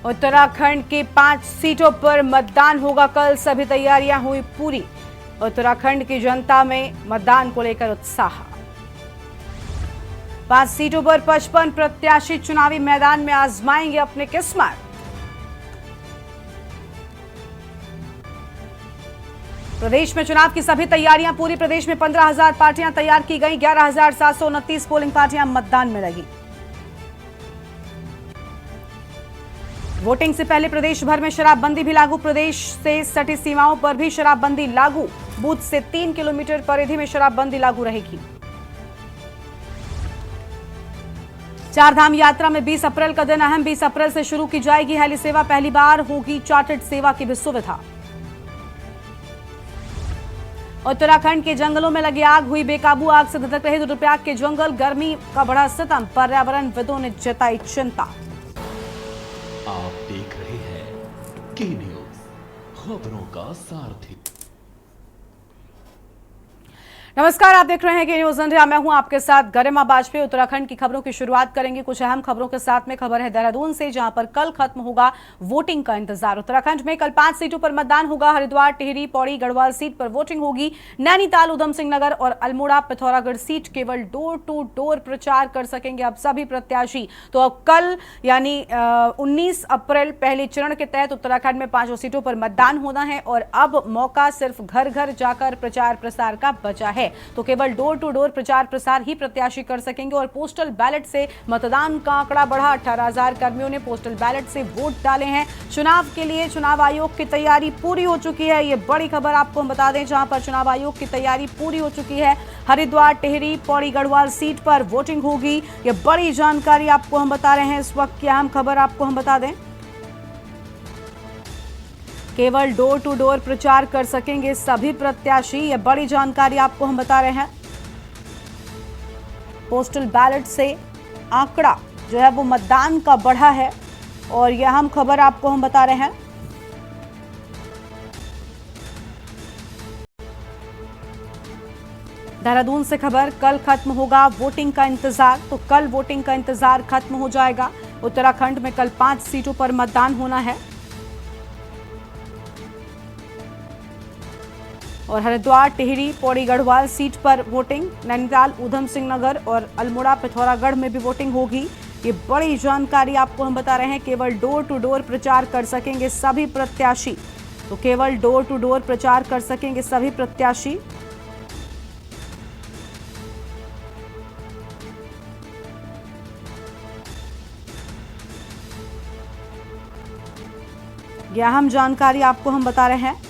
उत्तराखंड की 5 सीटों पर मतदान होगा कल। सभी तैयारियां हुई पूरी। उत्तराखंड की जनता में मतदान को लेकर उत्साह। 5 सीटों पर 55 प्रत्याशी चुनावी मैदान में आजमाएंगे अपनी किस्मत। प्रदेश में चुनाव की सभी तैयारियां पूरी। प्रदेश में 15,000 पार्टियां तैयार की गई। 11,729 पोलिंग पार्टियां मतदान में लगी। वोटिंग से पहले प्रदेश भर में शराबबंदी भी लागू। प्रदेश से सटी सीमाओं पर भी शराबबंदी लागू। बूथ से 3 किलोमीटर परिधि में शराबबंदी लागू रहेगी। 4 धाम यात्रा में 20 अप्रैल का दिन अहम। 20 अप्रैल से शुरू की जाएगी हेली सेवा। पहली बार होगी चार्टर्ड सेवा की भी सुविधा। उत्तराखंड के जंगलों में लगी आग, हुई बेकाबू। आग से धधक रहे रुद्रप्रयाग के जंगल। गर्मी का बढ़ा सितम। पर्यावरणविदों ने जताई चिंता। आप देख रहे हैं के न्यूज, खबरों का सारथी। नमस्कार, आप देख रहे हैं के न्यूज इंडिया। मैं हूं आपके साथ गरिमा बाजपेयी। उत्तराखंड की खबरों की शुरुआत करेंगे कुछ अहम खबरों के साथ में। खबर है देहरादून से, जहां पर कल खत्म होगा वोटिंग का इंतजार। उत्तराखंड में कल 5 सीटों पर मतदान होगा। हरिद्वार, टिहरी, पौड़ी, गढ़वाल सीट पर वोटिंग होगी। नैनीताल, उधम सिंह नगर और अल्मोड़ा, पिथौरागढ़ सीट केवल डोर टू डोर प्रचार कर सकेंगे अब सभी प्रत्याशी। तो अब कल यानी 19 अप्रैल पहले चरण के तहत उत्तराखंड में 5 सीटों पर मतदान होना है और अब मौका सिर्फ घर घर जाकर प्रचार प्रसार का बचा है। तो केवल डोर टू डोर प्रचार प्रसार ही प्रत्याशी कर सकेंगे। और पोस्टल बैलेट से मतदान का आंकड़ा बढ़ा। 18,000 कर्मियों ने पोस्टल बैलेट से वोट डाले हैं। चुनाव के लिए चुनाव आयोग की तैयारी पूरी हो चुकी है। ये बड़ी खबर आपको हम बता दें, जहां पर चुनाव आयोग की तैयारी पूरी हो चुकी है। हरिद्वार, टिहरी, पौड़ी, गढ़वाल सीट पर वोटिंग होगी। ये बड़ी जानकारी आपको हम बता रहे हैं। इस वक्त की अहम खबर आपको हम बता दें, केवल डोर टू डोर प्रचार कर सकेंगे सभी प्रत्याशी। यह बड़ी जानकारी आपको हम बता रहे हैं। पोस्टल बैलेट से आंकड़ा जो है वो मतदान का बढ़ा है और यह अहम खबर आपको हम बता रहे हैं। देहरादून से खबर, कल खत्म होगा वोटिंग का इंतजार। तो कल वोटिंग का इंतजार खत्म हो जाएगा। उत्तराखंड में कल 5 सीटों पर मतदान होना है और हरिद्वार, टिहरी, पौड़ी, गढ़वाल सीट पर वोटिंग। नैनीताल, उधम सिंह नगर और अल्मोड़ा, पिथौरागढ़ में भी वोटिंग होगी। ये बड़ी जानकारी आपको हम बता रहे हैं। केवल डोर टू डोर प्रचार कर सकेंगे सभी प्रत्याशी। तो केवल डोर टू डोर प्रचार कर सकेंगे सभी प्रत्याशी। यह अहम जानकारी आपको हम बता रहे हैं।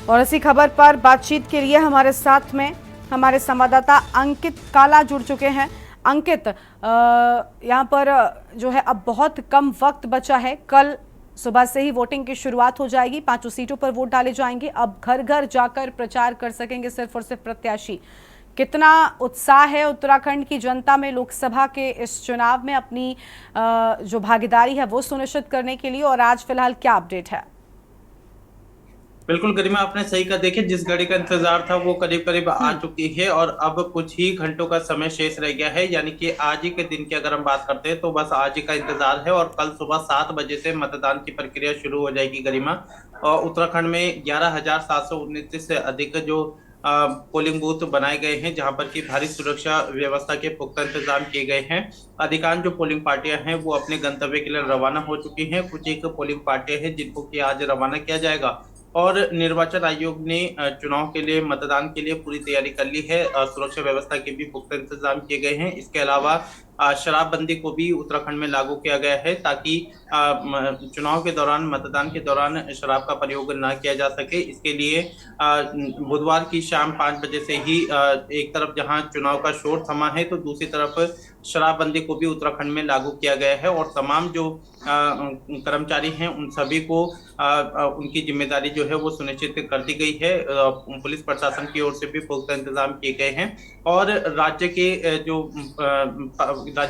और इसी खबर पर बातचीत के लिए हमारे साथ में हमारे संवाददाता अंकित काला जुड़ चुके हैं। अंकित, यहाँ पर जो है अब बहुत कम वक्त बचा है। कल सुबह से ही वोटिंग की शुरुआत हो जाएगी। 5 सीटों पर वोट डाले जाएंगे। अब घर घर जाकर प्रचार कर सकेंगे सिर्फ और सिर्फ प्रत्याशी। कितना उत्साह है उत्तराखंड की जनता में लोकसभा के इस चुनाव में अपनी जो भागीदारी है वो सुनिश्चित करने के लिए, और आज फिलहाल क्या अपडेट है? बिल्कुल गरिमा, आपने सही कहा। देखिए, जिस घड़ी का इंतजार था वो करीब करीब आ चुकी है और अब कुछ ही घंटों का समय शेष रह गया है। यानी कि आज ही के दिन की अगर हम बात करते हैं तो बस आज ही का इंतजार है और कल सुबह 7 बजे से मतदान की प्रक्रिया शुरू हो जाएगी गरिमा। और उत्तराखंड में 11,729 से अधिक जो पोलिंग बूथ बनाए गए हैं, जहां पर की भारी सुरक्षा व्यवस्था के पुख्ता इंतजाम किए गए हैं। अधिकांश जो पोलिंग पार्टियां हैं वो अपने गंतव्य के लिए रवाना हो चुकी हैं। कुछ एक पोलिंग पार्टियां हैं जिनको कि आज रवाना किया जाएगा। और निर्वाचन आयोग ने चुनाव के लिए, मतदान के लिए पूरी तैयारी कर ली है। सुरक्षा व्यवस्था के भी पुख्ता इंतजाम किए गए हैं। इसके अलावा शराबबंदी को भी उत्तराखंड में लागू किया गया है ताकि चुनाव के दौरान, मतदान के दौरान शराब का प्रयोग न किया जा सके। इसके लिए बुधवार की शाम 5 बजे से ही एक तरफ जहां चुनाव का शोर थमा है तो दूसरी तरफ शराबबंदी को भी उत्तराखंड में लागू किया गया है और तमाम जो कर्मचारी हैं उन सभी को उनकी जिम्मेदारी जो है वो सुनिश्चित कर दी गई है। पुलिस प्रशासन की ओर से भी पुख्ता इंतजाम किए गए हैं और राज्य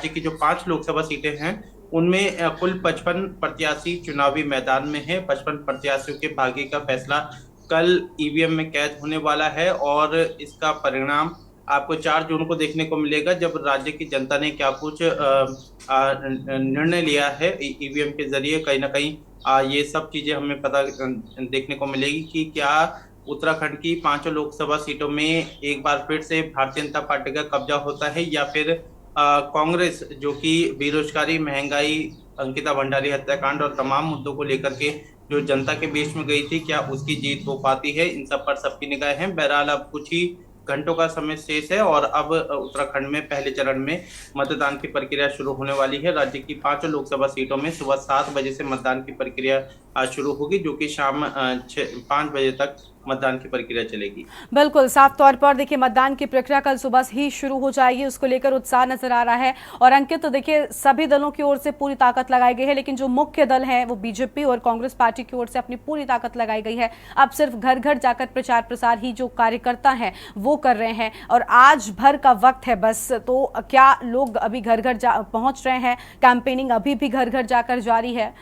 की जो 5 लोकसभा सीटें हैं उनमें कुल 55 प्रत्याशी चुनावी मैदान में है। 55 प्रत्याशियों के भाग्य का फैसला कल ईवीएम में कैद होने वाला है और इसका परिणाम आपको 4 जून को देखने को मिलेगा, जब राज्य की जनता ने क्या कुछ निर्णय लिया है ईवीएम के जरिए। कहीं ना कहीं ये सब चीजें हमें पता देखने को मिलेगी कि क्या उत्तराखंड की 5 लोकसभा सीटों में एक बार फिर से भारतीय जनता पार्टी का कब्जा होता है, या फिर कांग्रेस, जो कि बेरोजगारी, महंगाई, अंकिता भंडारी हत्याकांड और तमाम मुद्दों को लेकर के जो जनता के बीच में गई थी, क्या उसकी जीत हो पाती है। इन सब पर सबकी निगाहें हैं। बहरहाल अब कुछ ही घंटों का समय शेष है और अब उत्तराखंड में पहले चरण में मतदान की प्रक्रिया शुरू होने वाली है। राज्य की 5 लोकसभा सीटों में सुबह 7 बजे से मतदान की प्रक्रिया शुरू होगी, जो कि शाम 5 बजे तक मतदान की प्रक्रिया चलेगी। बिल्कुल, साफ तौर पर देखिए मतदान की प्रक्रिया कल सुबह ही शुरू हो जाएगी, उसको लेकर उत्साह नजर आ रहा है। और अंकित, तो देखिए सभी दलों की ओर से पूरी ताकत लगाई गई है, लेकिन जो मुख्य दल है वो बीजेपी और कांग्रेस पार्टी की ओर से अपनी पूरी ताकत लगाई गई है। अब सिर्फ घर घर जाकर प्रचार प्रसार ही जो कार्यकर्ता हैं वो कर रहे हैं और आज भर का वक्त है बस। तो क्या लोग अभी घर घर पहुंच रहे हैं? कैंपेनिंग अभी भी घर घर जाकर जारी है?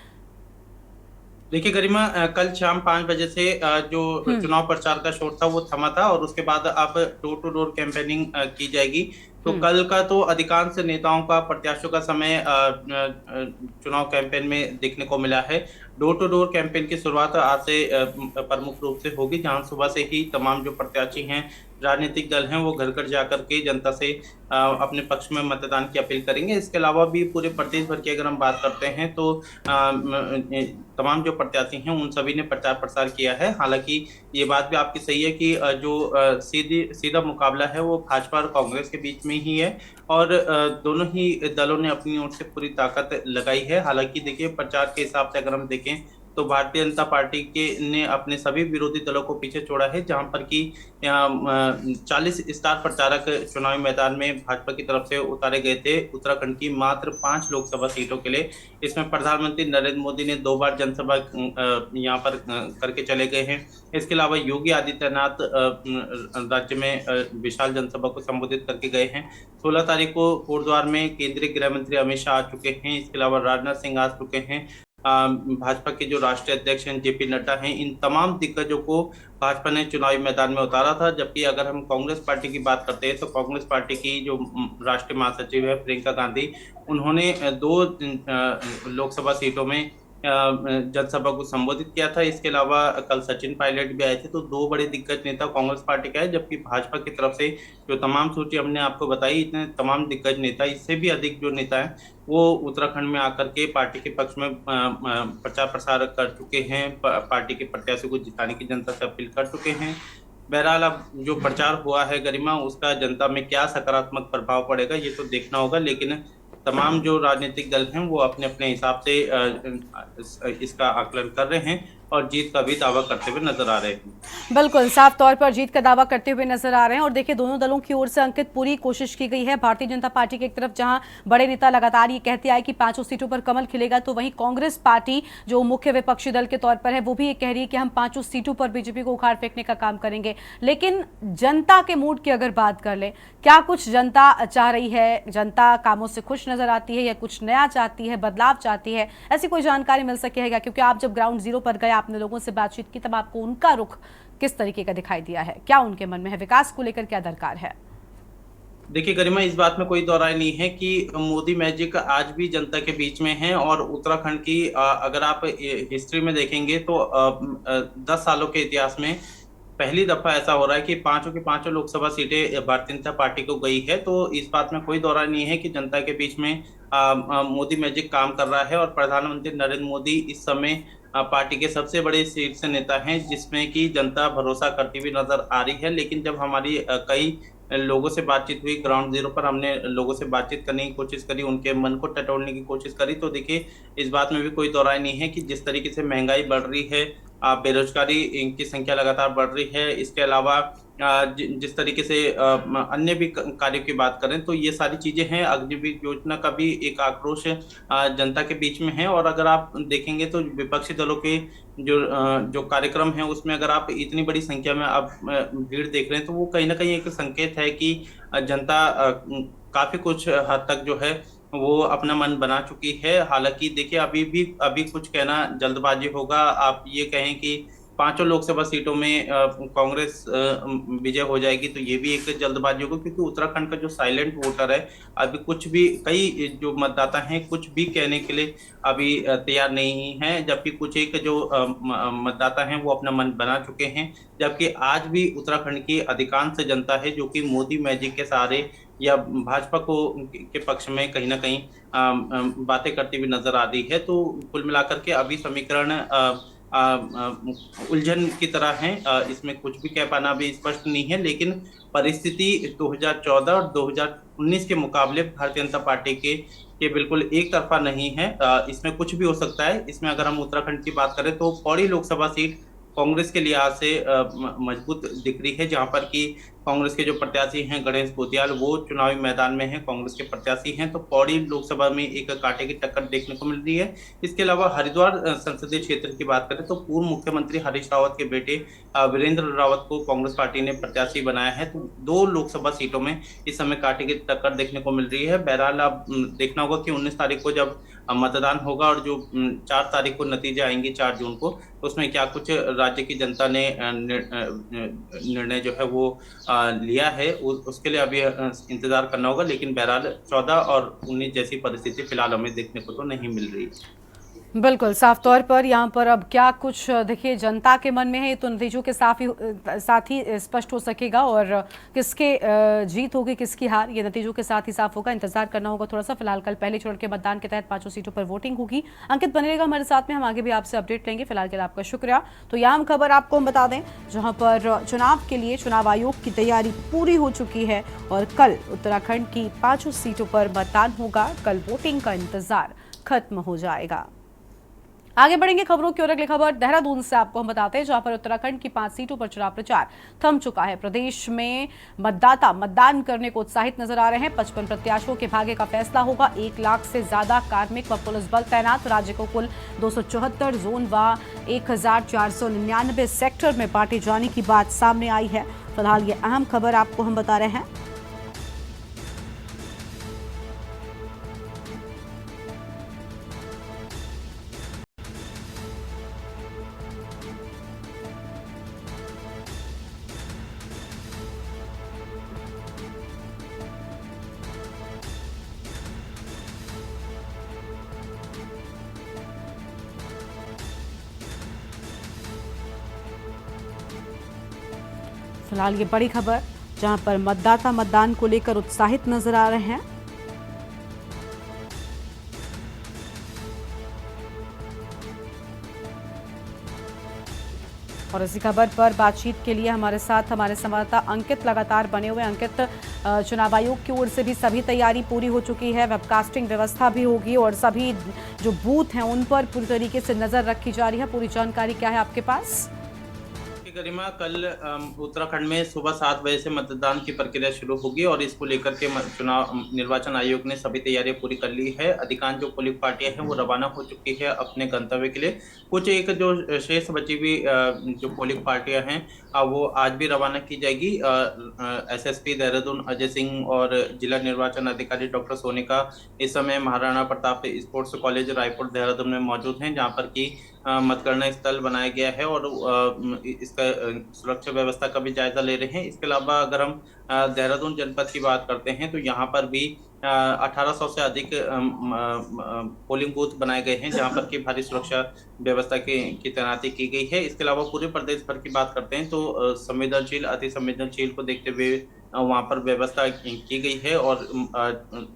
देखिए गरिमा, कल शाम 5 बजे से जो चुनाव प्रचार का शोर था वो थमा था और उसके बाद अब डोर टू डोर कैंपेनिंग की जाएगी। तो कल का तो अधिकांश नेताओं का, प्रत्याशियों का समय चुनाव कैंपेन में देखने को मिला है। डोर टू डोर कैंपेन की शुरुआत आज से प्रमुख रूप से होगी, जहां सुबह से ही तमाम जो प्रत्याशी हैं, राजनीतिक दल हैं, वो घर घर जाकर के जनता से अपने पक्ष में मतदान की अपील करेंगे। इसके अलावा भी पूरे प्रदेश भर की अगर हम बात करते हैं तो तमाम जो प्रत्याशी हैं उन सभी ने प्रचार प्रसार किया है। हालांकि ये बात भी आपकी सही है कि जो सीधा मुकाबला है वो भाजपा और कांग्रेस के बीच में ही है और दोनों ही दलों ने अपनी ओर से पूरी ताकत लगाई है। हालांकि देखिए, प्रचार के हिसाब से अगर हम देखें तो भारतीय जनता पार्टी के ने अपने सभी विरोधी दलों को पीछे छोड़ा है, जहां पर कि 40 स्टार प्रचारक चुनावी मैदान में भाजपा की तरफ से उतारे गए थे उत्तराखंड की मात्र 5 लोकसभा सीटों के लिए। इसमें प्रधानमंत्री नरेंद्र मोदी ने 2 बार जनसभा यहाँ पर करके चले गए हैं। इसके अलावा योगी आदित्यनाथ राज्य में विशाल जनसभा को संबोधित करके गए हैं। 16 तारीख को कोटद्वार में केंद्रीय गृह मंत्री अमित शाह आ चुके हैं। इसके अलावा राजनाथ सिंह आ चुके हैं। भाजपा के जो राष्ट्रीय अध्यक्ष हैं जेपी नड्डा हैं। इन तमाम दिग्गजों को भाजपा ने चुनावी मैदान में उतारा था। जबकि अगर हम कांग्रेस पार्टी की बात करते हैं तो कांग्रेस पार्टी की जो राष्ट्रीय महासचिव है प्रियंका गांधी, उन्होंने 2 लोकसभा सीटों में जनसभा को संबोधित किया था। इसके अलावा कल सचिन पायलट भी आए थे। तो 2 बड़े दिग्गज नेता कांग्रेस पार्टी का है, जबकि भाजपा की तरफ से जो तमाम सूची हमने आपको बताई, इतने तमाम दिग्गज नेता, इससे भी अधिक जो नेता है वो उत्तराखंड में आकर के पार्टी के पक्ष में प्रचार प्रसार कर चुके हैं, पार्टी के प्रत्याशी को जिताने की जनता से अपील कर चुके हैं। बहरहाल अब जो प्रचार हुआ है गरिमा, उसका जनता में क्या सकारात्मक प्रभाव पड़ेगा ये तो देखना होगा, लेकिन तमाम जो राजनीतिक दल हैं वो अपने अपने हिसाब से इसका आकलन कर रहे हैं और जीत का भी दावा करते हुए नजर आ रहे हैं। बिल्कुल, साफ तौर पर जीत का दावा करते हुए नजर आ रहे हैं। और देखिए दोनों दलों की ओर से अंकित पूरी कोशिश की गई है। भारतीय जनता पार्टी की एक तरफ जहां बड़े नेता लगातार ये कहते आए कि 5 सीटों पर कमल खिलेगा, तो वहीं कांग्रेस पार्टी जो मुख्य विपक्षी दल के तौर पर है वो भी ये कह रही है कि हम 5 सीटों पर बीजेपी को उखाड़ फेंकने का काम करेंगे। लेकिन जनता के मूड की अगर बात कर ले, क्या कुछ जनता चाह रही है? जनता कामों से खुश नजर आती है या कुछ नया चाहती है, बदलाव चाहती है? ऐसी कोई जानकारी मिल सकेगा? क्योंकि आप जब ग्राउंड जीरो पर गए, आपने लोगों से बातचीत की, तब आपको उनका रुख किस तरीके का दिखाई दिया है? क्या उनके मन में है? विकास को लेकर क्या दरकार है? देखिए गरिमा, इस बात में कोई दो राय नहीं है कि मोदी मैजिक आज भी जनता के बीच में है। और उत्तराखंड की अगर आप हिस्ट्री में देखेंगे तो 10 सालों के इतिहास में पहली दफा ऐसा हो रहा है कि 5 की 5 लोकसभा सीटें भारतीय जनता पार्टी को गई है। तो इस बात में कोई दो राय नहीं है कि जनता के बीच में मोदी मैजिक काम कर रहा है। और प्रधानमंत्री नरेंद्र मोदी इस समय पार्टी के सबसे बड़े शीर्ष नेता हैं, जिसमें कि जनता भरोसा करती हुई नजर आ रही है। लेकिन जब हमारी कई लोगों से बातचीत हुई ग्राउंड जीरो पर, हमने लोगों से बातचीत करने की कोशिश करी, उनके मन को टटोलने की कोशिश करी, तो देखिए इस बात में भी कोई दो राय नहीं है कि जिस तरीके से महंगाई बढ़ रही है, बेरोजगारी की संख्या लगातार बढ़ रही है, इसके अलावा जिस तरीके से अन्य भी कार्यों की बात करें तो ये सारी चीजें हैं। अग्निवीर योजना का भी एक आक्रोश जनता के बीच में है। और अगर आप देखेंगे तो विपक्षी दलों के जो कार्यक्रम है उसमें अगर आप इतनी बड़ी संख्या में आप भीड़ देख रहे हैं तो वो कहीं ना कहीं एक संकेत है कि जनता काफी कुछ हद तक जो है वो अपना मन बना चुकी है। हालांकि देखिए अभी कुछ कहना जल्दबाजी होगा। आप ये कहें कि पांचों लोकसभा सीटों में कांग्रेस विजय हो जाएगी, तो ये भी एक जल्दबाजी होगी, क्योंकि उत्तराखंड का जो साइलेंट वोटर है, अभी कुछ भी, कई जो मतदाता हैं कुछ भी कहने के लिए अभी तैयार नहीं है, जबकि कुछ एक जो मतदाता हैं वो अपना मन बना चुके हैं। जबकि आज भी उत्तराखंड की अधिकांश जनता है जो कि मोदी मैजिक के सहारे या भाजपा को के पक्ष में कहीं ना कहीं बातें करती हुई नजर आ रही है। तो कुल मिलाकर के अभी समीकरण उलझन की तरह है, इसमें कुछ भी कह पाना अभी स्पष्ट नहीं है। लेकिन परिस्थिति 2014 और 2019 के मुकाबले भारतीय जनता पार्टी के बिल्कुल एक तरफा नहीं है। इसमें कुछ भी हो सकता है। इसमें अगर हम उत्तराखंड की बात करें तो पौड़ी लोकसभा सीट कांग्रेस के लिहाज से मजबूत दिख रही है, जहां पर कि कांग्रेस के जो प्रत्याशी हैं गणेश गोतियाल, वो चुनावी मैदान में हैं, कांग्रेस के प्रत्याशी हैं। तो पौड़ी लोकसभा में एक कांटे की टक्कर देखने को मिल रही है। इसके अलावा हरिद्वार संसदीय क्षेत्र की बात करें तो पूर्व मुख्यमंत्री हरीश रावत के बेटे वीरेंद्र रावत को कांग्रेस पार्टी ने प्रत्याशी बनाया है। तो दो लोकसभा सीटों में इस समय कांटे की टक्कर देखने को मिल रही है। बहरहाल अब देखना होगा कि 19 तारीख को जब मतदान होगा और जो 4 तारीख को नतीजे आएंगे 4 जून को, तो उसमें क्या कुछ राज्य की जनता ने निर्णय जो है वो लिया है, उसके लिए अभी इंतजार करना होगा। लेकिन बहरहाल 14 और 19 जैसी परिस्थिति फिलहाल हमें देखने को तो नहीं मिल रही। बिल्कुल, साफ तौर पर यहाँ पर अब क्या कुछ देखिए जनता के मन में है, तो नतीजों के साथ ही स्पष्ट हो सकेगा। और किसके जीत होगी किसकी हार, ये नतीजों के साथ ही साफ होगा। इंतजार करना होगा थोड़ा सा। फिलहाल कल पहले चरण के मतदान के तहत 5 सीटों पर वोटिंग होगी। अंकित बने रहेगा हमारे साथ में, हम आगे भी आपसे अपडेट लेंगे। फिलहाल के लिए आपका शुक्रिया। तो यह हम खबर आपको हम बता दें, जहाँ पर चुनाव के लिए चुनाव आयोग की तैयारी पूरी हो चुकी है और कल उत्तराखंड की 5 सीटों पर मतदान होगा। कल वोटिंग का इंतजार खत्म हो जाएगा। आगे बढ़ेंगे खबरों की ओर। अगली खबर देहरादून से आपको हम बताते हैं, जहां पर उत्तराखंड की 5 सीटों पर चुनाव प्रचार थम चुका है। प्रदेश में मतदाता मतदान करने को उत्साहित नजर आ रहे हैं। 55 प्रत्याशियों के भाग्य का फैसला होगा। 1 लाख से ज्यादा कार्मिक व पुलिस बल तैनात। राज्य को कुल 274 जोन व 1499 सेक्टर में बांटे जाने की बात सामने आई है। फिलहाल ये अहम खबर आपको हम बता रहे हैं। फिलहाल ये बड़ी खबर, जहां पर मतदाता मतदान को लेकर उत्साहित नजर आ रहे हैं। और इसी खबर पर बातचीत के लिए हमारे साथ हमारे संवाददाता अंकित लगातार बने हुए। अंकित, चुनाव आयोग की ओर से भी सभी तैयारी पूरी हो चुकी है, वेबकास्टिंग व्यवस्था भी होगी और सभी जो बूथ हैं उन पर पूरी तरीके से नजर रखी जा रही है। पूरी जानकारी क्या है आपके पास? गरिमा, कल उत्तराखंड में सुबह 7 बजे से मतदान की प्रक्रिया शुरू होगी और इसको लेकर के चुनाव निर्वाचन आयोग ने सभी तैयारियां पूरी कर ली है। अधिकांश जो पोलिंग पार्टियां हैं वो रवाना हो चुकी है अपने गंतव्य के लिए। कुछ एक जो शेष बची हुई जो पोलिंग पार्टियां हैं वो आज भी रवाना की जाएगी। एसएसपी देहरादून अजय सिंह और जिला निर्वाचन अधिकारी डॉक्टर सोनिका इस समय महाराणा प्रताप स्पोर्ट्स कॉलेज रायपुर देहरादून में मौजूद हैं, जहाँ पर की मतगणना स्थल बनाया गया है और इसका सुरक्षा व्यवस्था का भी जायजा ले रहे हैं। इसके अलावा अगर हम देहरादून जनपद की बात करते हैं तो यहाँ पर भी 1800 से अधिक पोलिंग बूथ बनाए गए हैं, जहां पर की भारी सुरक्षा व्यवस्था की तैनाती की गई है। इसके अलावा पूरे प्रदेश भर की बात करते हैं तो संवेदनशील अति संवेदनशील को देखते हुए वहां पर व्यवस्था की गई है। और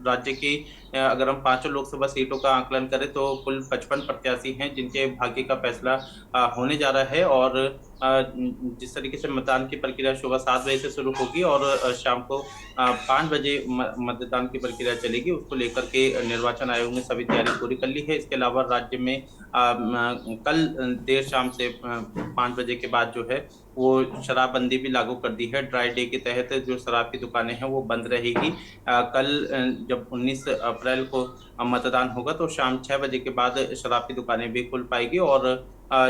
राज्य की अगर हम 5 लोकसभा सीटों का आकलन करें तो कुल 55 प्रत्याशी हैं जिनके भाग्य का फैसला होने जा रहा है। और जिस तरीके से मतदान की प्रक्रिया सुबह 7 बजे से शुरू होगी और शाम को 5 बजे मतदान की प्रक्रिया चलेगी, उसको लेकर के निर्वाचन आयोग ने सभी तैयारी पूरी कर ली है। इसके अलावा राज्य में कल देर शाम से 5 बजे के बाद जो है वो शराबबंदी भी लागू कर दी है। ड्राई डे के तहत जो शराब की दुकानें हैं वो बंद रहेगी। कल जब 19 अप्रैल को मतदान होगा तो शाम 6 बजे के बाद शराब की दुकानें भी खुल पाएगी और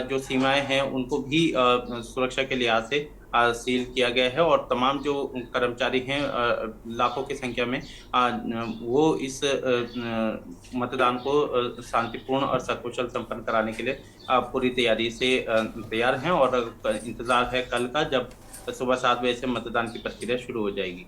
जो सीमाएं हैं उनको भी सुरक्षा के लिहाज से सील किया गया है और तमाम जो कर्मचारी हैं लाखों की संख्या में वो इस मतदान को शांतिपूर्ण और सकुशल संपन्न कराने के लिए पूरी तैयारी से तैयार हैं और इंतजार है कल का, जब सुबह 7 बजे से मतदान की प्रक्रिया शुरू हो जाएगी।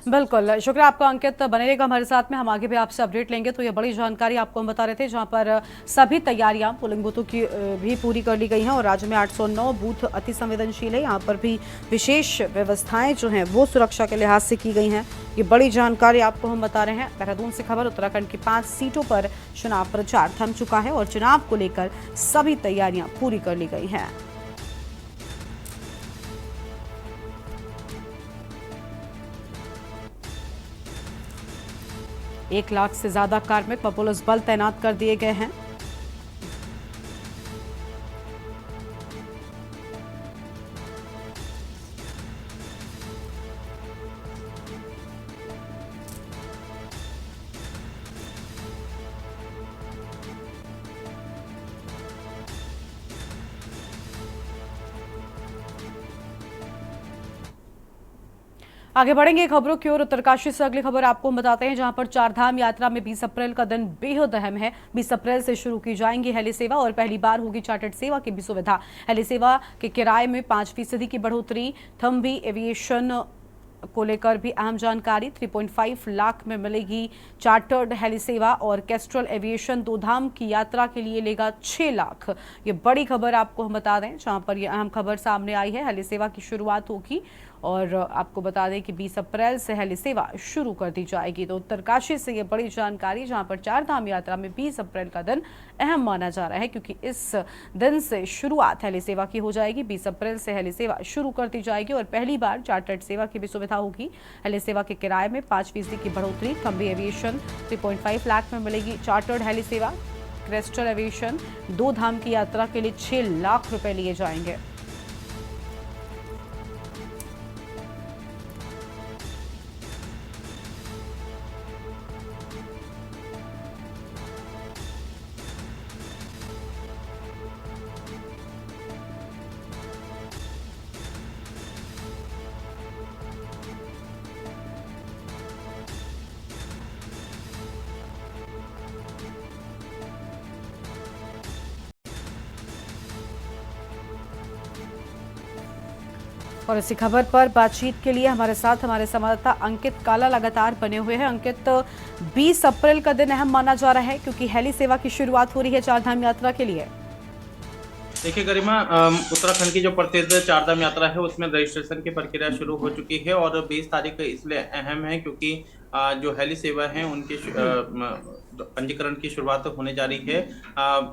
बिल्कुल, शुक्रिया आपका अंकित। बने रहेगा हमारे साथ में, हम आगे भी आपसे अपडेट लेंगे। तो ये बड़ी जानकारी आपको हम बता रहे थे, जहां पर सभी तैयारियां पोलिंग बूथों की भी पूरी कर ली गई हैं और राज्य में 809 बूथ अति संवेदनशील है। यहाँ पर भी विशेष व्यवस्थाएं जो हैं वो सुरक्षा के लिहाज से की गई हैं। ये बड़ी जानकारी आपको हम बता रहे हैं। देहरादून से खबर, उत्तराखंड की 5 सीटों पर चुनाव प्रचार थम चुका है और चुनाव को लेकर सभी तैयारियां पूरी कर ली गई हैं। 1 लाख से ज्यादा कार्मिक व पुलिस बल तैनात कर दिए गए हैं। आगे बढ़ेंगे खबरों की ओर। उत्तरकाशी से अगली खबर आपको हम बताते हैं, जहां पर चारधाम यात्रा में 20 अप्रैल का दिन बेहद अहम है। 20 अप्रैल से शुरू की जाएंगी हेली सेवा और पहली बार होगी चार्टर्ड सेवा की भी सुविधा। हेली सेवा के किराए में 5% की बढ़ोतरी। थम्बी एविएशन को लेकर भी अहम जानकारी। 3.5 लाख में मिलेगी चार्टर्ड हेली सेवा और कैस्ट्रल एविएशन 2 धाम की यात्रा के लिए लेगा 6 लाख। ये बड़ी खबर आपको हम बता दें, जहां पर ये अहम खबर सामने आई है। हेली सेवा की शुरुआत होगी और आपको बता दें कि 20 अप्रैल से हेली सेवा शुरू कर दी जाएगी। तो उत्तरकाशी से ये बड़ी जानकारी, जहां पर चारधाम यात्रा में 20 अप्रैल का दिन अहम माना जा रहा है, क्योंकि इस दिन से शुरुआत हेली सेवा की हो जाएगी। 20 अप्रैल से हेली सेवा शुरू कर दी जाएगी और पहली बार चार्टर्ड सेवा की भी सुविधा होगी। हेली सेवा के किराए में 5% की बढ़ोतरी। थम्बी एविएशन 3.5 लाख में मिलेगी चार्टर्ड हेली सेवा। क्रेस्टल एविएशन 2 धाम की यात्रा के लिए 6 लाख रुपए लिए जाएंगे। और इसी खबर पर बातचीत के लिए हमारे साथ हमारे संवाददाता अंकित काला लगातार बने हुए हैं। अंकित, 20 अप्रैल का दिन अहम माना जा रहा है क्योंकि हेली सेवा की शुरुआत हो रही है चारधाम यात्रा के लिए। देखिए गरिमा, उत्तराखंड की जो प्रसिद्ध चारधाम यात्रा है उसमें रजिस्ट्रेशन की प्रक्रिया शुरू हो चुकी है और 20 तारीख इसलिए अहम है क्योंकि जो हेली सेवा है उनकी पंजीकरण की शुरुआत होने जा रही है।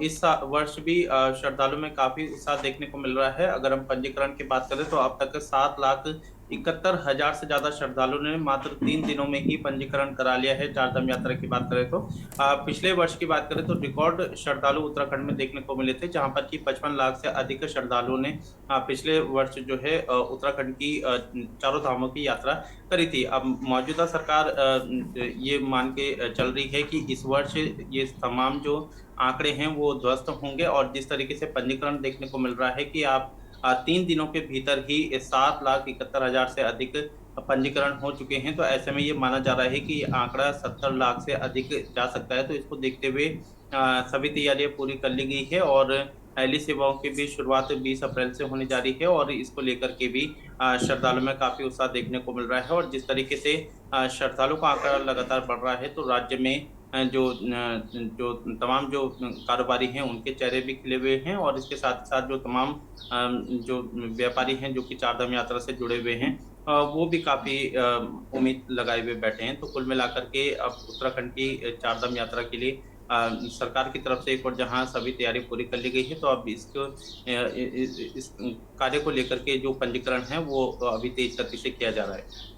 इस वर्ष भी श्रद्धालु में काफी उत्साह देखने को मिल रहा है। अगर हम पंजीकरण की बात करें तो अब तक 7,71,000 से ज्यादा श्रद्धालुओं ने मात्र 3 दिनों में ही पंजीकरण करा लिया है। चारधाम यात्रा की बात करें तो पिछले वर्ष की बात करें तो रिकॉर्ड श्रद्धालु उत्तराखंड में देखने को मिले थे, जहां पर कि 55 लाख से अधिक श्रद्धालुओं ने पिछले वर्ष जो है उत्तराखंड की चारों धामों की यात्रा करी थी। अब मौजूदा सरकार ये मान के चल रही है कि इस वर्ष ये तमाम जो आंकड़े हैं वो ध्वस्त होंगे और जिस तरीके से पंजीकरण देखने को मिल रहा है कि आप 3 दिनों के भीतर ही 7,71,000 से अधिक पंजीकरण हो चुके हैं, तो ऐसे में ये माना जा रहा है कि आंकड़ा 70 लाख से अधिक जा सकता है। तो इसको देखते हुए सभी तैयारियां पूरी कर ली गई है और हेली सेवाओं की भी शुरुआत 20 अप्रैल से होने जा रही है और इसको लेकर के भी श्रद्धालुओं में काफी उत्साह देखने को मिल रहा है। और जिस तरीके से श्रद्धालुओं का आंकड़ा लगातार बढ़ रहा है तो राज्य में जो तमाम जो कारोबारी हैं उनके चेहरे भी खिले हुए हैं और इसके साथ साथ जो तमाम जो व्यापारी हैं जो कि चारधाम यात्रा से जुड़े हुए हैं वो भी काफी उम्मीद लगाए हुए बैठे हैं। तो कुल मिलाकर के अब उत्तराखंड की चारधाम यात्रा के लिए सरकार की तरफ से एक और जहां सभी तैयारी पूरी कर ली गई है, तो अब इसको इस कार्य को लेकर के जो पंजीकरण है वो अभी तेज गति से किया जा रहा है।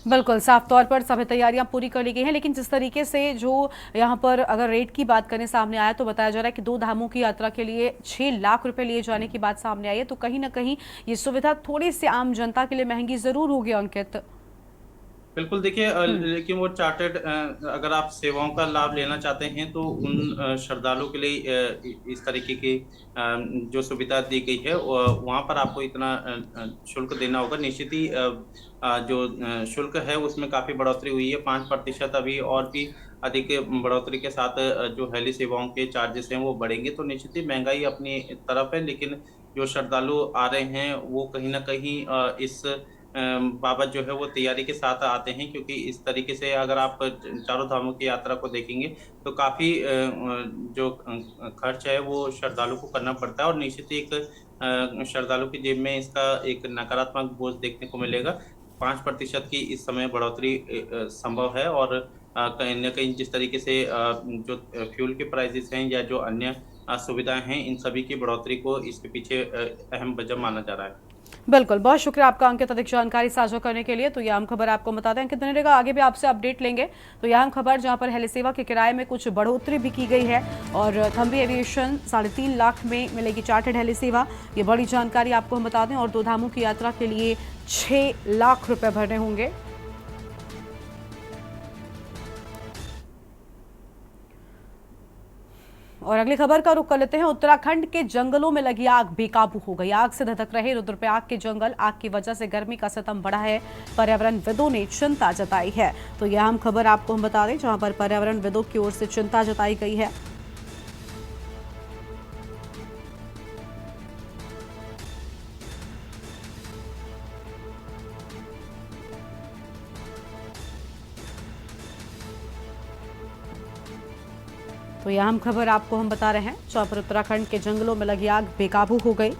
बिल्कुल, साफ तौर पर सभी तैयारियां पूरी कर ली गई हैं, लेकिन जिस तरीके से जो यहां पर अगर रेट की बात करें सामने आया तो बताया जा रहा है कि 2 धामों की यात्रा के लिए 6 लाख रुपए लिए जाने की बात सामने आई है। तो कहीं ना कहीं ये सुविधा थोड़ी सी आम जनता के लिए महंगी जरूर होगी अंकित। बिल्कुल देखिए, लेकिन वो चार्टर्ड, अगर आप सेवाओं का लाभ लेना चाहते हैं तो उन श्रद्धालुओं के लिए इस तरीके की जो सुविधा दी गई है वहाँ पर आपको इतना शुल्क देना होगा। निश्चित ही जो शुल्क है उसमें काफी बढ़ोतरी हुई है, 5% अभी और भी अधिक बढ़ोतरी के साथ जो हेली सेवाओं के चार्जेस हैं वो बढ़ेंगे, तो निश्चित ही महंगाई अपनी तरफ है। लेकिन जो श्रद्धालु आ रहे हैं वो कहीं ना कहीं इस बाबत जो है वो तैयारी के साथ आते हैं, क्योंकि इस तरीके से अगर आप चारों धामों की यात्रा को देखेंगे तो काफी जो खर्च है वो श्रद्धालु को करना पड़ता है, और निश्चित ही एक श्रद्धालु की जेब में इसका एक नकारात्मक बोझ देखने को मिलेगा। 5% की इस समय बढ़ोतरी संभव है, और कहीं न कहीं जिस तरीके से जो फ्यूल के प्राइसेस हैं या जो अन्य सुविधाएं हैं, इन सभी की बढ़ोतरी को इसके पीछे अहम वजह माना जा रहा है। बिल्कुल, बहुत शुक्रिया आपका अंकित, अधिक जानकारी साझा करने के लिए। तो यह अहम खबर आपको बता दें, अंकित बने रहेगा, आगे भी आपसे अपडेट लेंगे। तो यह अहम खबर जहां पर हेली सेवा के किराए में कुछ बढ़ोतरी भी की गई है, और थम्बी एविएशन 3.5 लाख में मिलेगी चार्टर्ड हेली सेवा। ये बड़ी जानकारी आपको हम बता दें। और 2 धामों की यात्रा के लिए 6 लाख रुपए भरने होंगे। और अगली खबर का रुख कर लेते हैं। उत्तराखंड के जंगलों में लगी आग बेकाबू हो गई। आग से धधक रहे रुद्रप्रयाग के जंगल। आग की वजह से गर्मी का सितम बढ़ा है। पर्यावरणविदों ने चिंता जताई है। तो यह अहम खबर आपको हम बता दें, जहां पर पर्यावरणविदों की ओर से चिंता जताई गई है। तो यह अहम खबर आपको हम बता रहे हैं, जहां पर उत्तराखंड के जंगलों में लगी आग बेकाबू हो गई।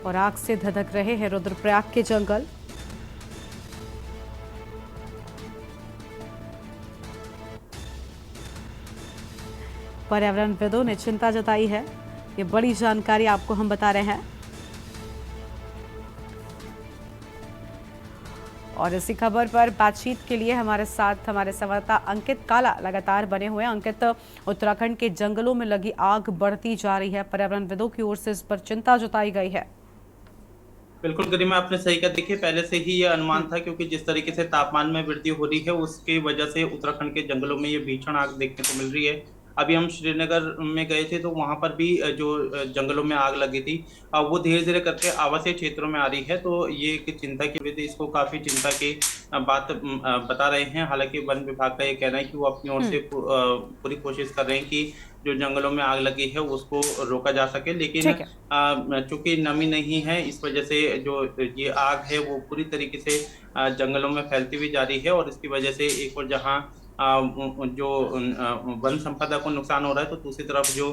और आग से धधक रहे हैं रुद्रप्रयाग के जंगल। पर्यावरणविदों ने चिंता जताई है। ये बड़ी जानकारी आपको हम बता रहे हैं। और इसी खबर पर बातचीत के लिए हमारे साथ हमारे संवाददाता अंकित काला लगातार बने हुए हैं। अंकित, उत्तराखंड के जंगलों में लगी आग बढ़ती जा रही है, पर्यावरणविदों की ओर से इस पर चिंता जताई गई है। बिल्कुल गरिमा, आपने सही कहा। देखिए, पहले से ही ये अनुमान था, क्योंकि जिस तरीके से तापमान में वृद्धि हो रही है उसकी वजह से उत्तराखंड के जंगलों में ये भीषण आग देखने को मिल रही है। अभी हम श्रीनगर में गए थे तो वहां पर भी जो जंगलों में आग लगी थी वो धीरे धीरे करके आवासीय क्षेत्रों में आ रही है। तो ये एक चिंता की वजह, इसको काफी चिंता की बात बता रहे हैं। हालांकि वन विभाग का ये कहना है कि वो अपनी ओर से पूरी कोशिश कर रहे हैं कि जो जंगलों में आग लगी है उसको रोका जा सके, लेकिन चूंकि नमी नहीं है इस वजह से जो ये आग है वो पूरी तरीके से जंगलों में फैलती हुई जा रही है, और इसकी वजह से एक और जहां जो वन संपदा को नुकसान हो रहा है, तो दूसरी तरफ जो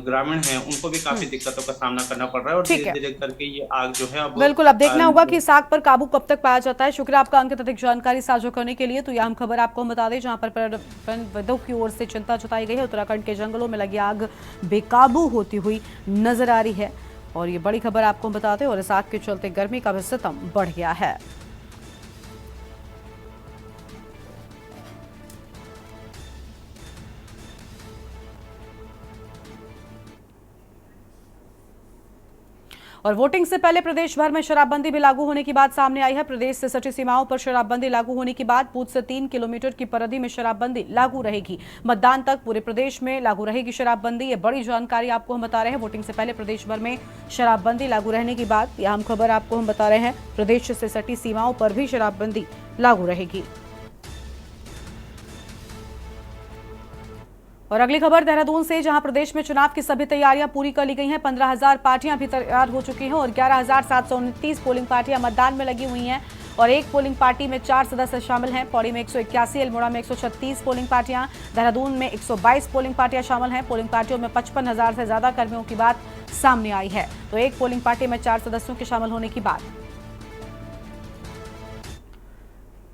ग्रामीण हैं उनको भी काफी दिक्कतों का सामना करना पड़ रहा है। और धीरे धीरे करके ये आग जो है बिल्कुल अब देखना होगा कि इस आग पर काबू कब तक पाया जाता है। शुक्रिया आपका अंकित, अधिक जानकारी साझा करने के लिए। तो यह हम खबर आपको बता दें, जहां पर पर्यावरणविदों की ओर से चिंता जताई गई है। उत्तराखंड के जंगलों में लगी आग बेकाबू होती हुई नजर आ रही है, और ये बड़ी खबर आपको बताते हैं। और इस आग के चलते गर्मी का भी सितम बढ़ गया है। और वोटिंग से पहले प्रदेश भर में शराबबंदी भी लागू होने की बात सामने आई है। प्रदेश से सटी सीमाओं पर शराबबंदी लागू होने की बात। बूथ से 3 किलोमीटर की परिधि में शराबबंदी लागू रहेगी। मतदान तक पूरे प्रदेश में लागू रहेगी शराबबंदी। ये बड़ी जानकारी आपको हम बता रहे हैं। वोटिंग से पहले प्रदेश भर में शराबबंदी लागू रहने की बात, यह हम खबर आपको हम बता रहे हैं। प्रदेश से सटी सीमाओं पर भी शराबबंदी लागू रहेगी। और अगली खबर देहरादून से, जहां प्रदेश में चुनाव की सभी तैयारियां पूरी कर ली गई हैं। 15,000 पार्टियां भी तैयार हो चुकी हैं, और 11,729 पोलिंग पार्टियां मतदान में लगी हुई हैं। और एक पोलिंग पार्टी में 4 सदस्य शामिल हैं। पौड़ी में 181, अल्मोड़ा में 136 पोलिंग पार्टियां, देहरादून में 122 पोलिंग पार्टियां शामिल हैं। पोलिंग पार्टियों में 55,000 से ज्यादा कर्मियों की बात सामने आई है। तो एक पोलिंग पार्टी में 4 सदस्यों के शामिल होने की बात।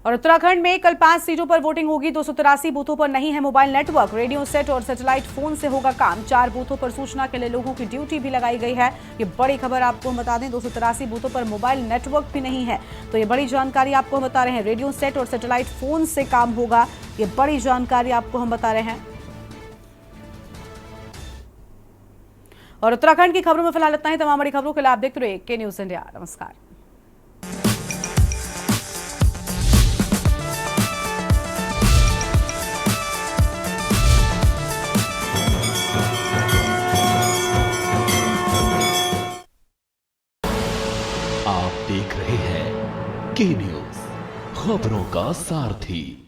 और उत्तराखंड में कल 5 सीटों पर वोटिंग होगी। 283 बूथों पर नहीं है मोबाइल नेटवर्क। रेडियो सेट और सैटेलाइट फोन से होगा काम। 4 बूथों पर सूचना के लिए लोगों की ड्यूटी भी लगाई गई है। ये बड़ी खबर आपको हम बता दें। 283 बूथों पर मोबाइल नेटवर्क भी नहीं है। तो ये बड़ी जानकारी आपको हम बता रहे हैं। रेडियो सेट और सैटेलाइट फोन से काम होगा। ये बड़ी जानकारी आपको हम बता रहे हैं। और उत्तराखंड की खबरों में फिलहाल इतना ही। तमाम बड़ी खबरों के लिए आप देखते रहिए के न्यूज इंडिया। नमस्कार। आप देख रहे हैं के न्यूज, खबरों का सारथी।